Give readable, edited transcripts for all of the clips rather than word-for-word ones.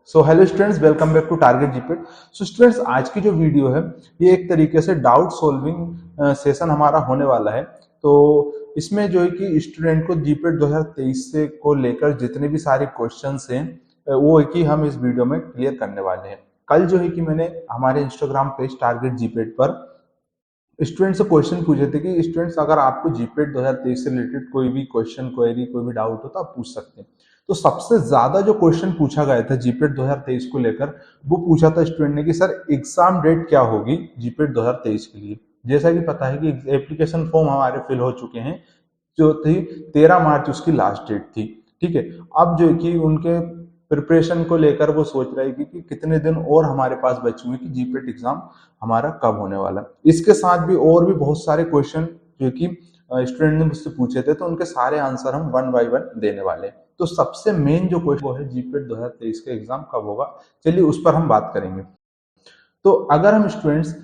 So hello students, welcome back to target जीपीट। So students, आज की जो वीडियो है ये एक तरीके से डाउट सॉल्विंग सेशन हमारा होने वाला है। तो इसमें जो है कि स्टूडेंट को जीपीट 2023 से को लेकर जितने भी सारे क्वेश्चंस हैं वो है कि हम इस वीडियो में क्लियर करने वाले हैं। कल जो है कि मैंने हमारे इंस्टाग्राम पेज टारगेट जीपीट पर स्टूडेंट से क्वेश्चन पूछे थे कि स्टूडेंट्स अगर आपको जीपीट 2023 से रिलेटेड कोई भी क्वेश्चन क्वेरी कोई भी डाउट हो तो आप पूछ सकते हैं। तो सबसे ज्यादा जो क्वेश्चन पूछा गया था जीपीट 2023 को लेकर वो पूछा था स्टूडेंट ने कि सर एग्जाम डेट क्या होगी जीपीट 2023 के लिए। जैसा कि पता है कि एप्लीकेशन फॉर्म हमारे फिल हो चुके हैं, जो थी 13 मार्च उसकी लास्ट डेट थी। ठीक है, अब जो है कि उनके प्रिपरेशन को लेकर वो सोच रहे हैं कि कितने दिन और हमारे पास बचे हुए कि जीपीट एग्जाम हमारा कब होने वाला है। इसके साथ भी और भी बहुत सारे क्वेश्चन जो कि स्टूडेंट ने मुझसे पूछे थे, तो उनके सारे आंसर हम वन बाय वन देने वाले हैं। तो सबसे मेन जो क्वेश्चन वो है जीपीट 2023 का एग्जाम कब होगा, चलिए उस पर हम बात करेंगे। तो अगर हम स्टूडेंट्स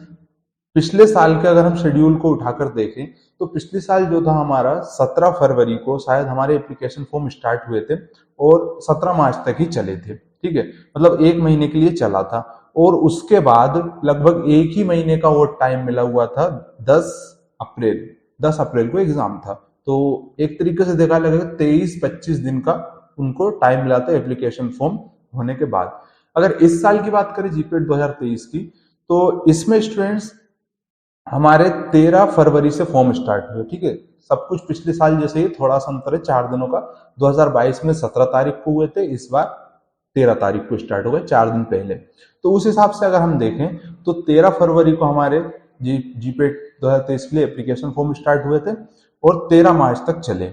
पिछले साल के अगर हम शेड्यूल को उठाकर देखें तो पिछले साल जो था हमारा 17 फरवरी को शायद हमारे एप्लीकेशन फॉर्म स्टार्ट हुए थे और 17 मार्च तक ही चले थे। ठीक है, मतलब एक महीने के लिए चला था और उसके बाद लगभग एक ही महीने का वो टाइम मिला हुआ था। 10 अप्रैल 10 अप्रैल को एग्जाम था। तो एक तरीके से देखा लगेगा 23-25 दिन का उनको टाइम मिला था एप्लीकेशन फॉर्म होने के बाद। अगर इस साल की बात करें जीपीट 2023 की, तो इसमें स्टूडेंट्स हमारे 13 फरवरी से फॉर्म स्टार्ट हुए। ठीक है, सब कुछ पिछले साल जैसे ही, थोड़ा सा अंतर है 4 दिनों का। 2022 में 17 तारीख को हुए थे, इस बार 13 तारीख को स्टार्ट हो गए, 4 दिन पहले। तो उस हिसाब से अगर हम देखें तो 13 फरवरी को हमारे जीपेट 2023 के लिए एप्लीकेशन फॉर्म स्टार्ट हुए थे और 13 मार्च तक चले।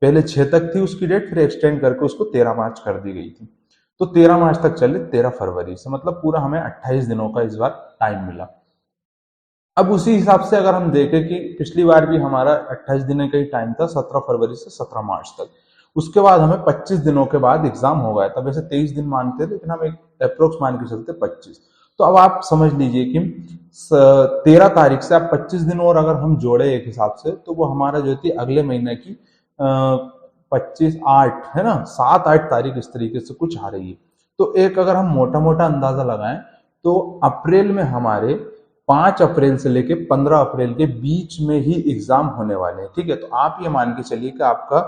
पहले 6 तक थी उसकी डेट, फिर एक्सटेंड करके उसको 13 मार्च कर दी गई थी। तो 13 मार्च तक चले 13 फरवरी से, मतलब पूरा हमें 28 दिनों का इस बार टाइम मिला। अब उसी हिसाब से अगर हम देखें कि पिछली बार भी हमारा 28 दिन का ही टाइम था, 17 फरवरी से 17 मार्च तक। उसके बाद हमें 25 दिनों के बाद एग्जाम हो गया था। वैसे 23 दिन मानते थे लेकिन हम एक अप्रोक्स मान के चलते 25। तो अब आप समझ लीजिए कि 13 तारीख से आप 25 दिन और अगर हम जोड़े एक हिसाब से, तो वो हमारा जो थी अगले महीने की 25-8 है ना, 7-8 तारीख इस तरीके से कुछ आ रही है। तो एक अगर हम मोटा मोटा अंदाजा लगाएं तो अप्रैल में हमारे 5 अप्रैल से लेके 15 अप्रैल के बीच में ही एग्जाम होने वाले हैं। ठीक है, तो आप ये मान के चलिए कि आपका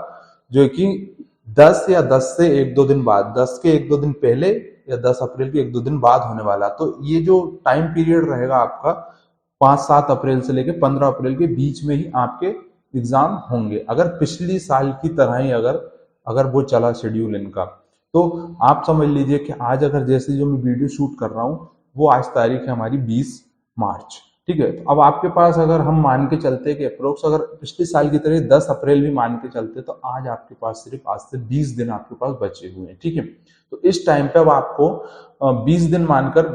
जो है कि 10 या 10 से 1-2 दिन बाद, 10 के 1-2 दिन पहले या 10 अप्रैल के 1-2 दिन बाद होने वाला। तो ये जो टाइम पीरियड रहेगा आपका 5-7 अप्रैल से लेके 15 अप्रैल के बीच में ही आपके एग्जाम होंगे, अगर पिछली साल की तरह ही अगर अगर वो चला शेड्यूल इनका। तो आप समझ लीजिए कि आज अगर जैसे जो मैं वीडियो शूट कर रहा हूँ वो आज तारीख है हमारी 20 मार्च। ठीक है, तो अब आपके पास अगर हम मान के चलते हैं कि अप्रोक्स अगर पिछले साल की तरह 10 अप्रैल भी मान के चलते, तो आज आपके पास सिर्फ आज से 20 दिन आपके पास बचे हुए हैं। ठीक है, तो इस टाइम पे अब आपको 20 दिन मानकर,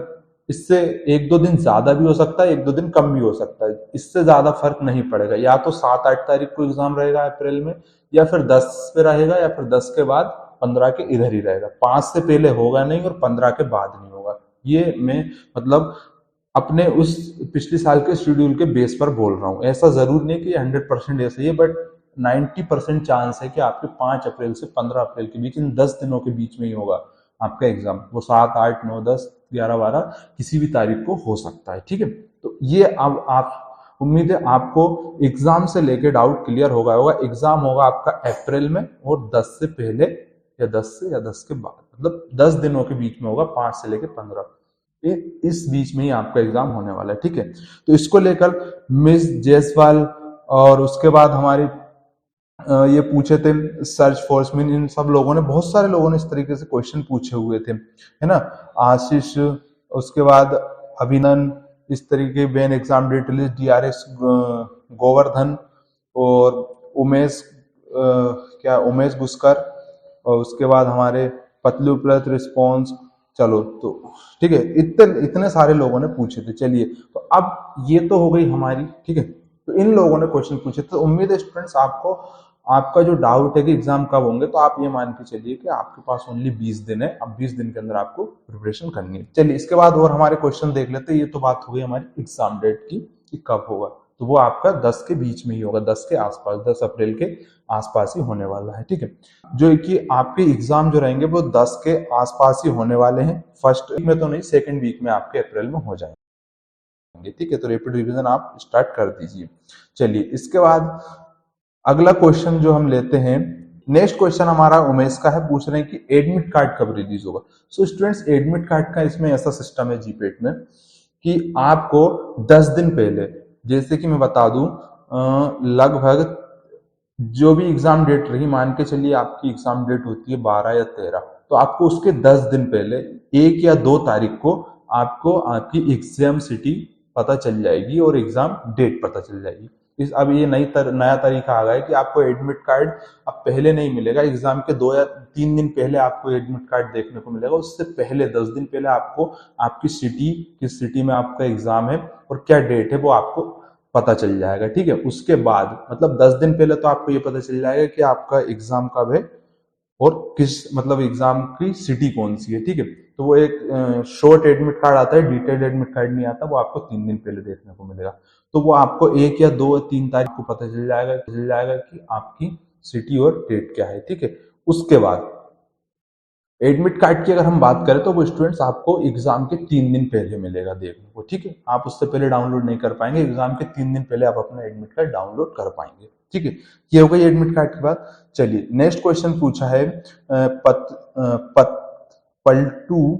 इससे 1-2 दिन ज्यादा भी हो सकता है, 1-2 दिन कम भी हो सकता है, इससे ज्यादा फर्क नहीं पड़ेगा। या तो 7-8 तारीख को एग्जाम रहेगा अप्रैल में, या फिर 10 पे रहेगा, या फिर 10 के बाद 15 के इधर ही रहेगा। 5 से पहले होगा नहीं और 15 के बाद नहीं होगा। ये मैं मतलब अपने उस पिछले साल के शेड्यूल के बेस पर बोल रहा हूँ। ऐसा जरूर नहीं कि 100% ऐसा ही है, बट 90% चांस है कि आपके 5 अप्रैल से 15 अप्रैल के बीच, इन 10 दिनों के बीच में ही होगा आपका एग्जाम। वो 7, 8, 9, 10, 11, 12 किसी भी तारीख को हो सकता है। ठीक है, तो ये अब आप, उम्मीद है आपको एग्जाम से लेके डाउट क्लियर होगा एग्जाम होगा आपका अप्रैल में और 10 से पहले या 10 से या 10 के बाद, मतलब 10 दिनों के बीच में होगा, 5 से लेके 15, इस बीच में ही आपका एग्जाम होने वाला है। ठीक है, तो इसको लेकर मिस जायसवाल और उसके बाद हमारी ये पूछे थे सर्च फोर्स में, इन सब लोगों ने, बहुत सारे लोगों ने इस तरीके से क्वेश्चन पूछे हुए थे, है ना। आशीष, उसके बाद अभिनंदन, इस तरीके when exam date list, DRS Govardhan और उमेश उमेश गुस्कर, और उसके बाद हमारे पतलू प्लस रिस्पॉन्स। चलो, तो ठीक है, इतने सारे लोगों ने पूछे थे। चलिए, तो अब ये तो हो गई हमारी। ठीक है, तो इन लोगों ने क्वेश्चन पूछे, तो उम्मीद है स्टूडेंट्स आपको आपका जो डाउट है कि एग्जाम कब होंगे, तो आप ये मान के चलिए कि आपके पास ओनली 20 दिन है। अब 20 दिन के अंदर आपको प्रिपरेशन करनी है। चलिए, इसके बाद और हमारे क्वेश्चन देख लेते हैं। ये तो बात हो गई हमारी एग्जाम डेट की कि कब होगा। तो वो आपका 10 के बीच में ही होगा, 10 के आसपास, 10 अप्रैल के आसपास ही होने वाला है। ठीक है, जो कि आपके एग्जाम जो रहेंगे वो 10 के आसपास ही होने वाले हैं, फर्स्ट वीक में तो नहीं, सेकेंड वीक में आपके अप्रैल में हो जाएंगे। ठीक है, तो रैपिड रिवीजन आप स्टार्ट कर दीजिए। चलिए, इसके बाद अगला क्वेश्चन जो हम लेते हैं, नेक्स्ट क्वेश्चन हमारा उमेश का है, पूछ रहे हैं कि एडमिट कार्ड कब रिलीज होगा। सो स्टूडेंट्स, एडमिट कार्ड का इसमें ऐसा सिस्टम है जीपेट में कि आपको 10 दिन पहले, जैसे कि मैं बता दूं, लगभग जो भी एग्जाम डेट रही, मान के चलिए आपकी एग्जाम डेट होती है 12 या 13, तो आपको उसके 10 दिन पहले 1 या 2 तारीख को आपको आपकी एग्जाम सिटी पता चल जाएगी और एग्जाम डेट पता चल जाएगी। इस अब ये नया तरीका आ गया है कि आपको एडमिट कार्ड अब पहले नहीं मिलेगा, एग्जाम के 2 या 3 दिन पहले आपको एडमिट कार्ड देखने को मिलेगा। उससे पहले 10 दिन पहले आपको आपकी सिटी, किस सिटी में आपका एग्जाम है और क्या डेट है वो आपको पता चल जाएगा। ठीक है, उसके बाद मतलब 10 दिन पहले तो आपको ये पता चल जाएगा कि आपका एग्जाम कब है और किस मतलब एग्जाम की सिटी कौन सी है। ठीक है, तो वो एक शॉर्ट एडमिट कार्ड आता है, डिटेल्ड एडमिट कार्ड नहीं आता, वो आपको 3 दिन पहले देखने को मिलेगा। तो वो आपको 1 या 2 या 3 तारीख को पता चल जाएगा कि आपकी सिटी और डेट क्या है। ठीक है, उसके बाद एडमिट कार्ड की अगर हम बात करें तो वो स्टूडेंट्स आपको एग्जाम के 3 दिन पहले मिलेगा देखने को। ठीक है, आप उससे पहले डाउनलोड नहीं कर पाएंगे, एग्जाम के 3 दिन पहले आप अपना एडमिट कार्ड डाउनलोड कर पाएंगे। ठीक है, ये हो गई एडमिट कार्ड की बात। चलिए, नेक्स्ट क्वेश्चन पूछा है पलटू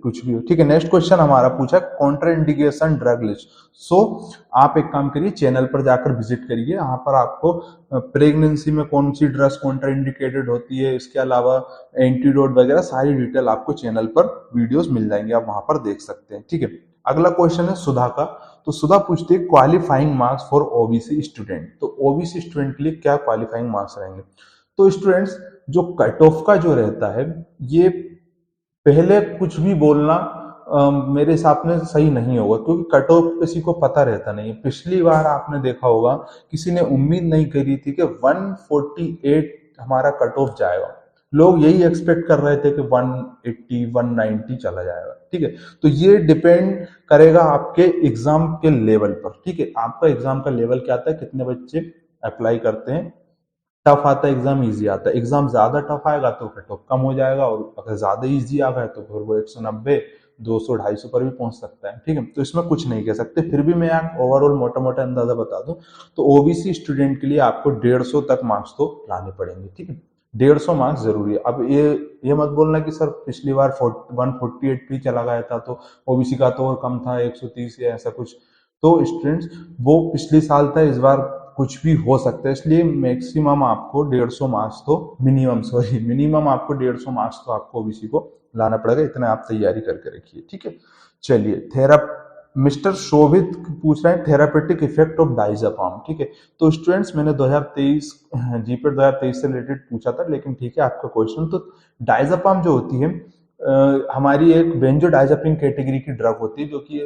कुछ भी हो। ठीक है, नेक्स्ट क्वेश्चन हमारा पूछा कॉन्ट्राइंडिकेशन ड्रग लिस्ट। सो आप एक काम करिए, चैनल पर जाकर विजिट करिए, यहाँ पर आपको प्रेगनेंसी में कौन सी ड्रग्स कॉन्ट्राइंडिकेटेड होती है, इसके अलावा एंटीडोट वगैरह सारी डिटेल आपको चैनल पर वीडियोस मिल जाएंगे, आप वहां पर देख सकते हैं। ठीक है, अगला क्वेश्चन है सुधा का। तो सुधा पूछती है qualifying marks for OBC student. तो ओबीसी स्टूडेंट के लिए क्या क्वालिफाइंग मार्क्स रहेंगे। तो स्टूडेंट्स, जो कट ऑफ का जो रहता है, ये पहले कुछ भी बोलना मेरे हिसाब में सही नहीं होगा, क्योंकि कट ऑफ किसी को पता रहता नहीं है। पिछली बार आपने देखा होगा किसी ने उम्मीद नहीं करी थी कि 148 हमारा कट ऑफ जाएगा, लोग यही एक्सपेक्ट कर रहे थे कि 180 190 चला जाएगा। ठीक है, तो ये डिपेंड करेगा आपके एग्जाम के लेवल पर। ठीक है, आपका एग्जाम का लेवल क्या आता है, कितने बच्चे अप्लाई करते हैं, टफ आता है एग्जाम, इजी आता है। एग्जाम ज्यादा टफ आएगा तो कट ऑफ कम हो जाएगा, और अगर ज्यादा इजी आ गया तो फिर वो 190 200 250 पर भी पहुंच सकता है। ठीक है, तो इसमें कुछ नहीं कह सकते, फिर भी मैं आप ओवरऑल मोटा मोटा अंदाजा बता दूं तो ओबीसी स्टूडेंट के लिए आपको 150 तक मार्क्स तो लाने पड़ेंगे। ठीक है, 150 मार्क्स जरूरी है। अब ये मत बोलना कि सर पिछली बार 148 भी चला गया था तो ओबीसी का तो और कम था 130 या ऐसा कुछ। तो स्टूडेंट्स, वो पिछले साल था, इस बार कुछ भी हो सकता है, इसलिए मैक्सिमम आपको 150 मार्क्स तो मिनिमम आपको 150 मार्क्स तो आपको ओबीसी को लाना पड़ेगा, इतना आप तैयारी करके रखिए। ठीक है, चलिए, मिस्टर शोभित पूछ रहे हैं थेरापेटिक इफेक्ट ऑफ डाइजापाम। ठीक है, तो स्टूडेंट्स, मैंने 2023 जीपेट 2023 से रिलेटेड पूछा था, लेकिन ठीक है आपका क्वेश्चन। तो डाइजापाम जो होती है हमारी एक बेंजोडाइजापिन कैटेगरी की ड्रग होती है, जो कि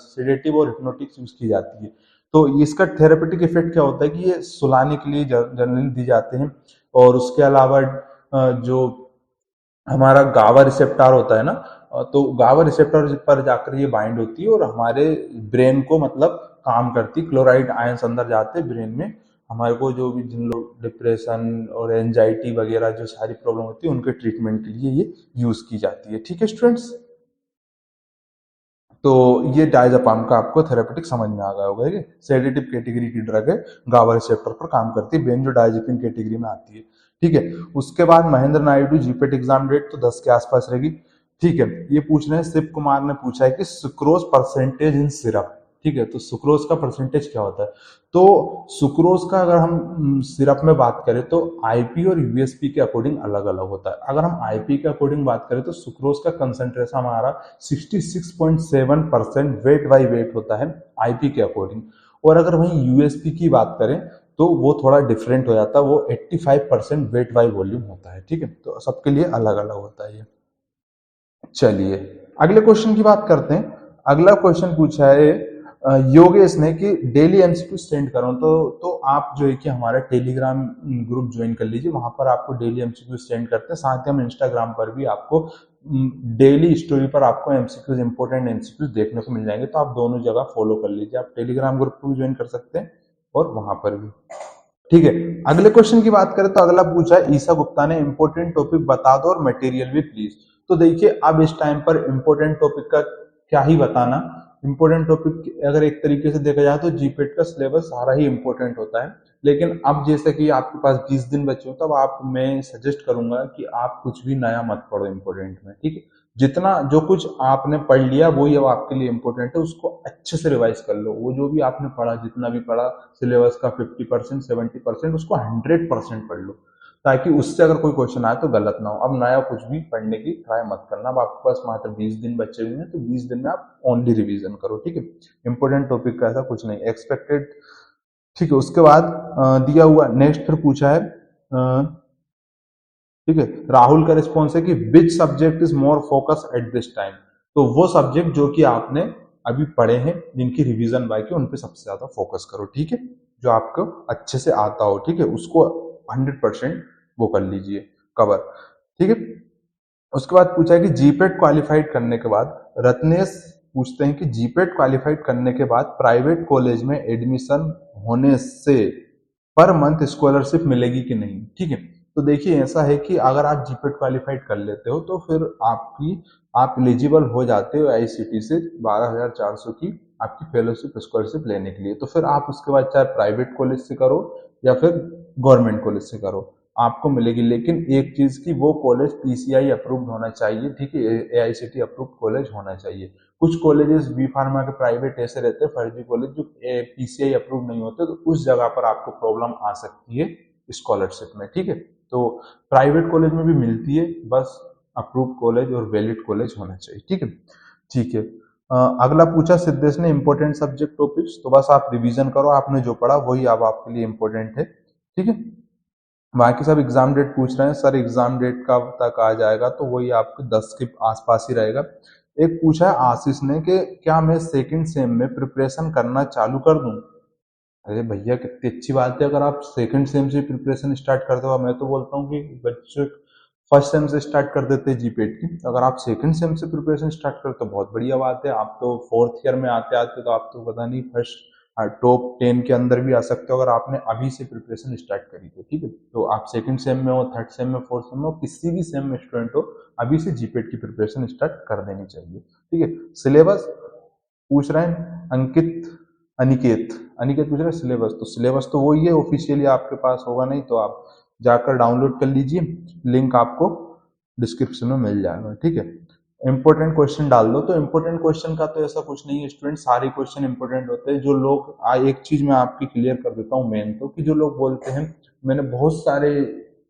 सेडेटिव और हिप्नोटिक्स यूज की जाती है। तो इसका थेरेपेटिक इफेक्ट क्या होता है कि ये सुलाने के लिए जनरली दी जाते हैं, और उसके अलावा जो हमारा गावा रिसेप्टर होता है ना, तो गावा रिसेप्टर पर जाकर ये बाइंड होती है और हमारे ब्रेन को मतलब काम करती है। क्लोराइड आयंस अंदर जाते हैं ब्रेन में, हमारे को जो भी जिन लोग डिप्रेशन और एंजाइटी वगैरह जो सारी प्रॉब्लम होती है उनके ट्रीटमेंट के लिए ये यूज की जाती है। ठीक है स्टूडेंट्स, तो ये डायजापाम का आपको थेरेपेटिक समझ में आ गया होगा। सेडेटिव कैटेगरी की ड्रग है, गावा रिसेप्टर पर काम करती है, बेंजोडाइजेपिन कैटेगरी में आती है। ठीक है, उसके बाद Mahendra Naidu GPAT exam date तो 10 के आसपास रहेगी। ठीक है, ये पूछ रहे हैं, शिव कुमार ने पूछा है कि सुक्रोज परसेंटेज इन सिरप। ठीक है, तो सुक्रोज का परसेंटेज क्या होता है। तो सुक्रोज का अगर हम सिरप में बात करें तो आईपी और यूएसपी के अकॉर्डिंग अलग अलग होता है। अगर हम आईपी के अकॉर्डिंग बात करें तो सुक्रोज का कंसंट्रेशन हमारा 66.7% वेट बाई वेट होता है आईपी के अकॉर्डिंग, और अगर वहीं यूएसपी की बात करें तो वो थोड़ा डिफरेंट हो जाता है, वो 85% वेट बाई वॉल्यूम होता है। ठीक है, तो सबके लिए अलग अलग होता है ये। चलिए, अगले क्वेश्चन की बात करते हैं। अगला क्वेश्चन पूछा है योगेश ने कि डेली एमसीक्यू सेंड करो, तो आप जो है कि हमारा टेलीग्राम ग्रुप ज्वाइन कर लीजिए, वहां पर आपको डेली एमसीक्यू सेंड करते हैं। साथ ही हम इंस्टाग्राम पर भी आपको डेली स्टोरी पर आपको एमसीक्यूज, इंपॉर्टेंट एमसीक्यूज देखने को मिल जाएंगे, तो आप दोनों जगह फॉलो कर लीजिए। आप टेलीग्राम ग्रुप को भी ज्वाइन कर सकते हैं और वहां पर भी। ठीक है, अगले क्वेश्चन की बात करें तो अगला पूछा है ईसा गुप्ता ने, इंपॉर्टेंट टॉपिक बता दो और मटेरियल भी प्लीज। तो देखिए अब इस टाइम पर इंपॉर्टेंट टॉपिक का क्या ही बताना। इंपॉर्टेंट टॉपिक अगर एक तरीके से देखा जाए तो जीपेट का सिलेबस सारा ही इंपॉर्टेंट होता है, लेकिन अब जैसे कि आपके पास 20 दिन बचे हो, तब आप मैं सजेस्ट करूंगा कि आप कुछ भी नया मत पढ़ो इंपॉर्टेंट में। ठीक है, जितना जो कुछ आपने पढ़ लिया वही अब आपके लिए इंपॉर्टेंट है, उसको अच्छे से रिवाइज कर लो। वो जो भी आपने पढ़ा, जितना भी पढ़ा सिलेबस का 50% 70%, उसको 100% पढ़ लो, ताकि उससे अगर कोई क्वेश्चन आए तो गलत ना हो। अब नया कुछ भी पढ़ने की ट्राई मत करना। अब आपके पास मात्र 20 दिन बचे हुए हैं, तो 20 दिन में आप ओनली रिवीजन करो। ठीक है, इंपॉर्टेंट टॉपिक का ऐसा कुछ नहीं एक्सपेक्टेड। ठीक है, उसके बाद दिया हुआ नेक्स्ट फिर पूछा है, ठीक है, राहुल का रिस्पॉन्स है कि which subject is more focus at this time. तो वो सब्जेक्ट जो कि आपने अभी पढ़े हैं, जिनकी रिवीजन बाकी है, उन पे सबसे ज्यादा फोकस करो। ठीक है, जो आपको अच्छे से आता हो, ठीक है, उसको 100% वो कर लीजिए कवर। ठीक है, उसके बाद पूछा है कि जीपेट क्वालिफाइड करने के बाद, रत्नेश पूछते हैं कि जीपेट क्वालिफाइड करने के बाद प्राइवेट कॉलेज में एडमिशन होने से पर मंथ स्कॉलरशिप मिलेगी कि नहीं। ठीक है, तो देखिए ऐसा है कि अगर आप जीपेट क्वालिफाइड कर लेते हो तो फिर आप एलिजिबल हो जाते हो आईसीटी से 12,400 की आपकी फेलोशिप स्कॉलरशिप लेने के लिए। तो फिर आप उसके बाद चाहे प्राइवेट कॉलेज से करो या फिर गवर्नमेंट कॉलेज से करो, आपको मिलेगी। लेकिन एक चीज की, वो कॉलेज पीसीआई अप्रूव्ड होना चाहिए। ठीक है, एआईसीटी अप्रूव्ड कॉलेज होना चाहिए। कुछ कॉलेजेस बी फार्मा के प्राइवेट ऐसे रहते हैं फर्जी कॉलेज, जो पीसीआई अप्रूव नहीं होते, तो उस जगह पर आपको प्रॉब्लम आ सकती है स्कॉलरशिप में। ठीक है, तो प्राइवेट कॉलेज में भी मिलती है, बस अप्रूव कॉलेज और वैलिड कॉलेज होना चाहिए। ठीक है, ठीक है। अगला पूछा सिद्धेश ने, इंपॉर्टेंट सब्जेक्ट टॉपिक्स, तो बस आप रिवीजन करो, आपने जो पढ़ा वही अब आपके लिए इंपॉर्टेंट है। ठीक है, बाकी सब एग्जाम डेट पूछ रहे हैं सर, एग्जाम डेट कब तक आ जाएगा, तो वही आपके 10 के आसपास ही रहेगा। एक पूछा है आशीष ने कि क्या मैं सेकंड सेम में प्रिपरेशन करना चालू कर दूं। अरे भैया कितनी अच्छी बात है, अगर आप सेकंड सेम से प्रिपरेशन स्टार्ट कर दो। मैं तो बोलता हूँ कि बच्चे फर्स्ट सेम से स्टार्ट कर देते हैं जीपेट की, अगर आप सेकंड सेम से प्रिपरेशन स्टार्ट करते तो बहुत बढ़िया बात है। आप तो फोर्थ ईयर में आते आते तो आप तो पता नहीं फर्स्ट टॉप 10 के अंदर भी आ सकते हो, अगर आपने अभी से प्रिपरेशन स्टार्ट करी तो। ठीक है, तो आप सेकंड सेम में हो, थर्ड सेम में, फोर्थ सेम में हो, किसी भी सेम में स्टूडेंट हो, अभी से जीपेट की प्रिपरेशन स्टार्ट कर देनी चाहिए। ठीक है, सिलेबस पूछ रहे हैं अंकित, अनिकेत अनिकेत पूछ रहे हैं सिलेबस, तो सिलेबस तो वही है, ऑफिशियली आपके पास होगा नहीं तो आप जाकर डाउनलोड कर लीजिए, लिंक आपको डिस्क्रिप्शन में मिल जाएगा। ठीक है, इंपॉर्टेंट क्वेश्चन डाल दो। तो इंपॉर्टेंट क्वेश्चन का तो ऐसा कुछ नहीं है स्टूडेंट, सारे क्वेश्चन इंपॉर्टेंट होते हैं। जो लोग एक चीज मैं आपकी क्लियर कर देता हूँ मेन, तो कि जो लोग बोलते हैं, मैंने बहुत सारे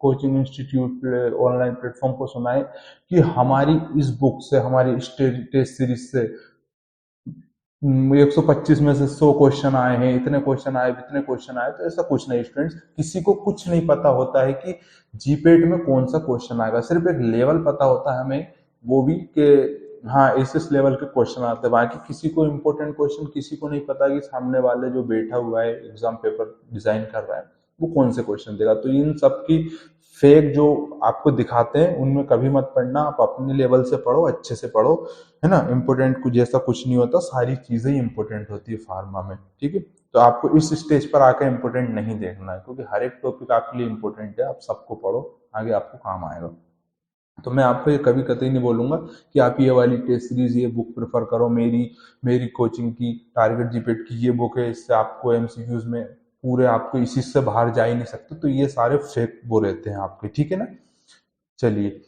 कोचिंग इंस्टीट्यूट ऑनलाइन प्लेटफॉर्म को सुना है कि हमारी इस बुक से, हमारी टेस्ट सीरीज से 125 में से 100 क्वेश्चन आए हैं, इतने क्वेश्चन आए, इतने क्वेश्चन आए। तो ऐसा कुछ नहीं स्टूडेंट्स, किसी को कुछ नहीं पता होता है कि जीपेट में कौन सा क्वेश्चन आएगा। सिर्फ एक लेवल पता होता है हमें, वो भी कि हाँ इस लेवल के क्वेश्चन आते हैं। बाकी किसी को इंपॉर्टेंट क्वेश्चन किसी को नहीं पता कि सामने वाले जो बैठा हुआ है एग्जाम पेपर डिजाइन कर रहा है वो कौन से क्वेश्चन देगा। तो इन सब की फेक जो आपको दिखाते हैं उनमें कभी मत पढ़ना, आप अपने लेवल से पढ़ो, अच्छे से पढ़ो, है ना। इंपोर्टेंट कुछ ऐसा कुछ नहीं होता, सारी चीजें ही इंपोर्टेंट होती है फार्मा में। ठीक है, तो आपको इस स्टेज पर आकर इंपोर्टेंट नहीं देखना है, क्योंकि हर एक टॉपिक आपके लिए इंपोर्टेंट है। आप सबको पढ़ो, आगे आपको काम आएगा। तो मैं आपको ये कभी कतई नहीं बोलूंगा कि आप ये वाली टेस्ट सीरीज, ये बुक प्रेफर करो, मेरी मेरी कोचिंग की टारगेट जीपेट की ये बुक है, इससे आपको एमसीक्यूज में पूरे आपको इसी से बाहर जा ही नहीं सकते। तो ये सारे फेक वो रहते हैं आपके। ठीक है ना, चलिए।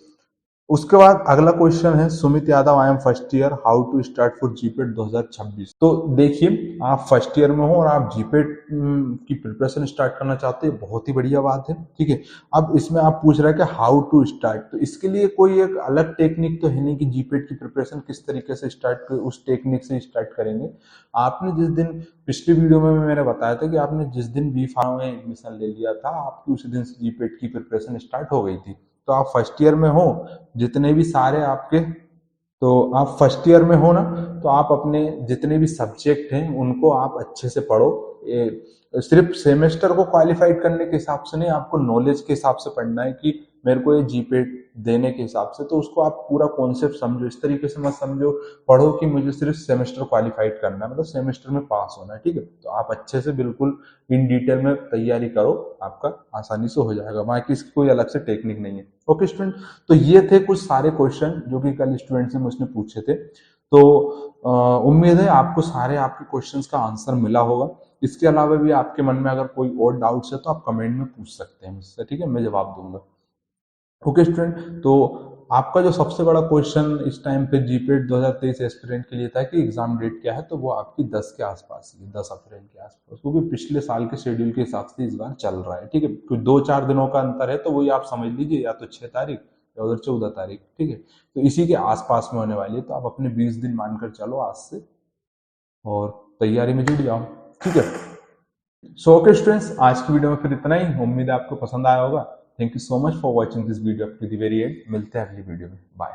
उसके बाद अगला क्वेश्चन है Sumit Yadav, I am first year, how to start for GPAT 2026। तो देखिए आप फर्स्ट ईयर में हो और आप जीपेट की प्रिपरेशन स्टार्ट करना चाहते हैं, बहुत ही बढ़िया बात है। ठीक है, अब इसमें आप पूछ रहे हैं कि हाउ टू स्टार्ट, तो इसके लिए कोई एक अलग टेक्निक तो है नहीं कि जीपेट की प्रिपरेशन किस तरीके से स्टार्ट, उस टेक्निक से स्टार्ट करेंगे। आपने जिस दिन, पिछली वीडियो में मैंने बताया था कि आपने जिस दिन बी फार्म में एडमिशन ले लिया था, आपकी उसी दिन से जीपेट की प्रिपरेशन स्टार्ट हो गई थी। तो आप फर्स्ट ईयर में हो, जितने भी सारे आपके तो आप फर्स्ट ईयर में हो ना, तो आप अपने जितने भी सब्जेक्ट हैं उनको आप अच्छे से पढ़ो। सिर्फ सेमेस्टर को क्वालिफाइड करने के हिसाब से नहीं, आपको नॉलेज के हिसाब से पढ़ना है कि मेरे को ये जीपेट देने के हिसाब से, तो उसको आप पूरा कॉन्सेप्ट समझो। इस तरीके से मत समझो पढ़ो कि मुझे सिर्फ सेमेस्टर क्वालिफाइड करना है, मतलब सेमेस्टर में पास होना है, ठीक है। तो आप अच्छे से बिल्कुल इन डिटेल में तैयारी करो, आपका आसानी से हो जाएगा। बाकी इसकी कोई अलग से टेक्निक नहीं है। ओके स्टूडेंट, तो ये थे कुछ सारे क्वेश्चन जो कि कल स्टूडेंट से मुझसे पूछे थे। तो उम्मीद है आपको सारे आपके क्वेश्चंस का आंसर मिला होगा। इसके अलावा भी आपके मन में अगर कोई और डाउट्स है तो आप कमेंट में पूछ सकते हैं मुझसे, ठीक है, मैं जवाब दूंगा। ओके स्टूडेंट, तो आपका जो सबसे बड़ा क्वेश्चन इस टाइम पे जीपेट 2023 एस्पिरेंट के लिए था कि एग्जाम डेट क्या है, तो वो आपकी 10 के आसपास ही, 10 अप्रैल के आसपास, क्योंकि पिछले साल के शेड्यूल के हिसाब से इस बार चल रहा है, ठीक है। कोई 2-4 दिनों का अंतर है, तो वही आप समझ लीजिए, या तो 6 तारीख या उधर 14 तारीख, ठीक है। तो इसी के आसपास में होने वाली है, तो आप अपने 20 दिन मानकर चलो आज से, और तैयारी में जुट जाओ, ठीक है। सो ओके स्टूडेंट्स, आज की वीडियो में फिर इतना ही। उम्मीद है आपको पसंद आया होगा। Thank you so much for watching this video up to the very end. मिलते हैं अगली वीडियो में, बाय।